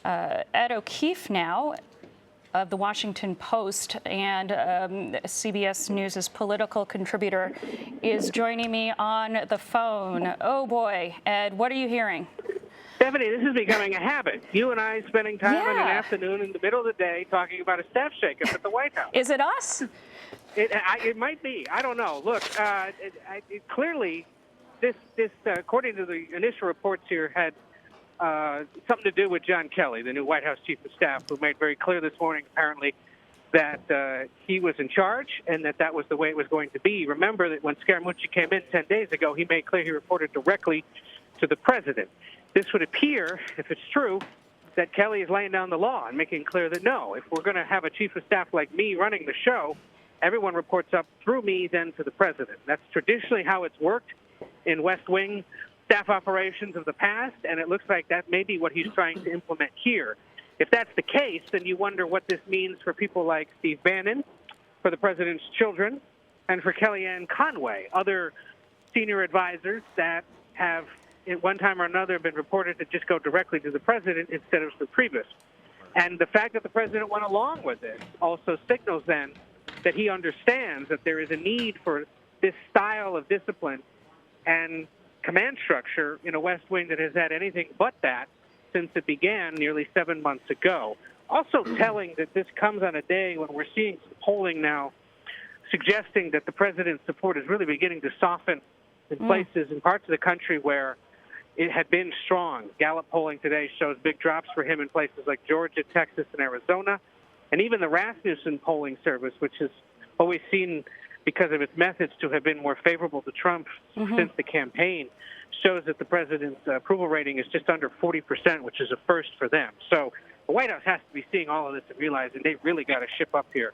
Ed O'Keefe now of the Washington Post and CBS News' political contributor is joining me on the phone. Oh boy, Ed, what are you hearing? Stephanie, this is becoming a habit. You and I spending time on an afternoon in the middle of the day talking about a staff shakeup at the White House. Is it us? It might be. I don't know. Look, clearly, this according to the initial reports here, had something to do with John Kelly, the new White House chief of staff, who made very clear this morning, apparently, that he was in charge and that was the way it was going to be. Remember that when Scaramucci came in 10 days ago, he made clear he reported directly to the president. This would appear, if it's true, that Kelly is laying down the law and making clear that, no, if we're going to have a chief of staff like me running the show, everyone reports up through me, then to the president. That's traditionally how it's worked in West Wing staff operations of the past, and it looks like that may be what he's trying to implement here. If that's the case, then you wonder what this means for people like Steve Bannon, for the president's children, and for Kellyanne Conway, other senior advisors that have at one time or another been reported to just go directly to the president instead of the Priebus. And the fact that the president went along with it also signals then that he understands that there is a need for this style of discipline and command structure in a West Wing that has had anything but that since it began nearly 7 months ago. Also telling that this comes on a day when we're seeing some polling now suggesting that the president's support is really beginning to soften in places in parts of the country where it had been strong. Gallup polling today shows big drops for him in places like Georgia, Texas, and Arizona. And even the Rasmussen polling service, which has always seen, because of its methods, to have been more favorable to Trump since the campaign, shows that the president's approval rating is just under 40%, which is a first for them. So the White House has to be seeing all of this and realizing they've really got to ship up here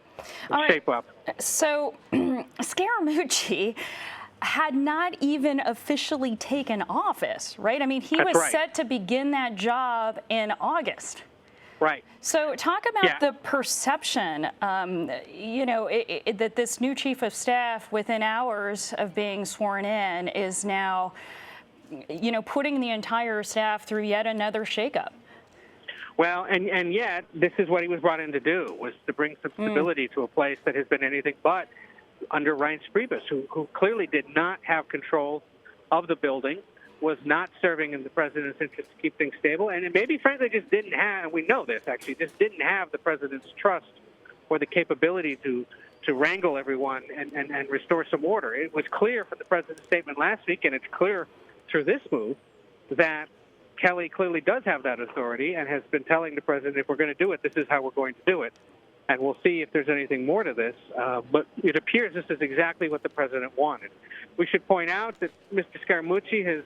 and shape up. So Scaramucci had not even officially taken office, right? I mean, he was set to begin that job in August. Right. So talk about the perception, that this new chief of staff within hours of being sworn in is now, putting the entire staff through yet another shakeup. Well, and yet this is what he was brought in to do, was to bring some stability to a place that has been anything but under Reince Priebus, who clearly did not have control of the building, was not serving in the president's interest to keep things stable, and it maybe, frankly, just didn't have, and we know this actually, just didn't have the president's trust or the capability to wrangle everyone and restore some order. It was clear from the president's statement last week, and it's clear through this move, that Kelly clearly does have that authority and has been telling the president, if we're going to do it, this is how we're going to do it. And we'll see if there's anything more to this. But it appears this is exactly what the president wanted. We should point out that Mr. Scaramucci has,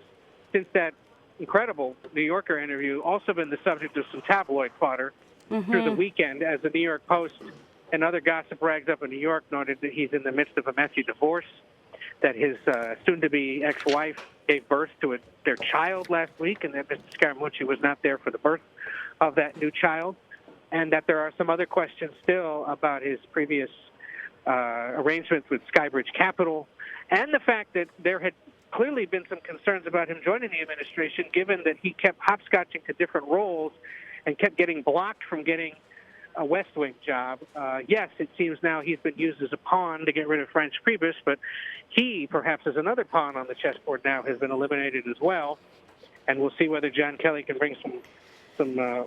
since that incredible New Yorker interview, also been the subject of some tabloid fodder through the weekend, as the New York Post and other gossip rags up in New York noted that he's in the midst of a messy divorce, that his soon-to-be ex-wife gave birth to their child last week, and that Mr. Scaramucci was not there for the birth of that new child, and that there are some other questions still about his previous arrangements with Skybridge Capital, and the fact that there had clearly been some concerns about him joining the administration, given that he kept hopscotching to different roles and kept getting blocked from getting a West Wing job. Yes, it seems now he's been used as a pawn to get rid of Reince Priebus, but he, perhaps as another pawn on the chessboard now, has been eliminated as well. And we'll see whether John Kelly can bring some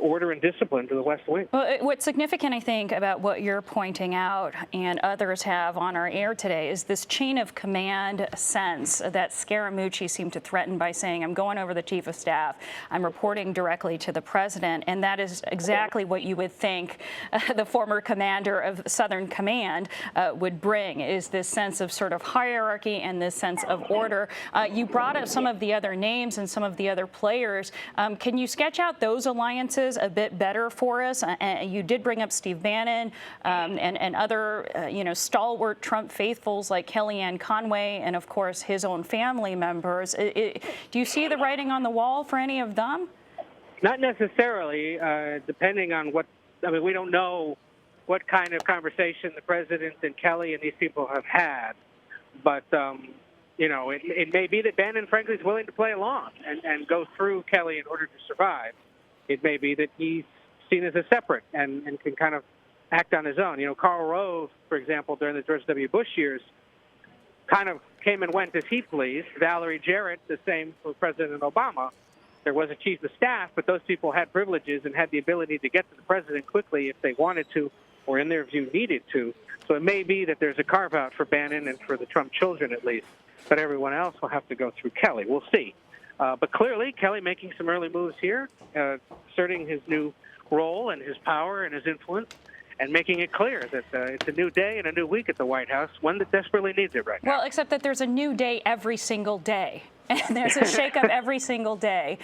order and discipline to the West Wing. Well, what's significant, I think, about what you're pointing out and others have on our air today is this chain of command sense that Scaramucci seemed to threaten by saying, I'm going over the chief of staff, I'm reporting directly to the president, and that is exactly what you would think the former commander of Southern Command would bring, is this sense of sort of hierarchy and this sense of order. You brought up some of the other names and some of the other players. Can you sketch out those alliances a bit better for us? And you did bring up Steve Bannon and other, stalwart Trump faithfuls like Kellyanne Conway and, of course, his own family members. Do you see the writing on the wall for any of them? Not necessarily, depending on we don't know what kind of conversation the president and Kelly and these people have had. But, it may be that Bannon, frankly, is willing to play along and go through Kelly in order to survive. It may be that he's seen as a separate and can kind of act on his own. You know, Karl Rove, for example, during the George W. Bush years, kind of came and went as he pleased. Valerie Jarrett, the same for President Obama. There was a chief of staff, but those people had privileges and had the ability to get to the president quickly if they wanted to, or in their view needed to. So it may be that there's a carve-out for Bannon and for the Trump children at least, but everyone else will have to go through Kelly. We'll see. But clearly, Kelly making some early moves here, asserting his new role and his power and his influence, and making it clear that it's a new day and a new week at the White House, one that desperately needs it right now. Well, except that there's a new day every single day. And there's a shakeup every single day.